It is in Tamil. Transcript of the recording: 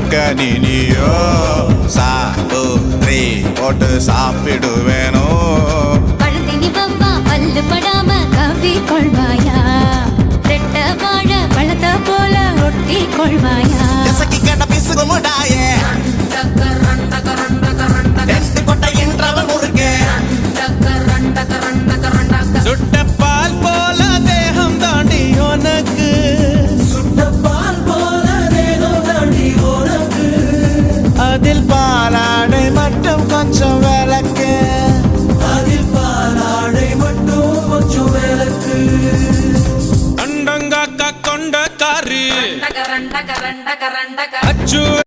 நீனியோ சாப்பிடு போட்டு சாப்பிடுவேனோ பழத்தினி பப்பா பல்லு படாம காப்பி கொள்வாயா ரெட்ட வாழ பழத்த போல ஒட்டி கொள்வாயா கேட்ட பிசுகு முடாயே சுட்ட பால் போல தேகம் தாண்டி உனக்கு அதில் பாலாடை மட்டும் கொஞ்சம் விளக்கு கொண்டங்காக்கா கொண்ட காரி அச்சு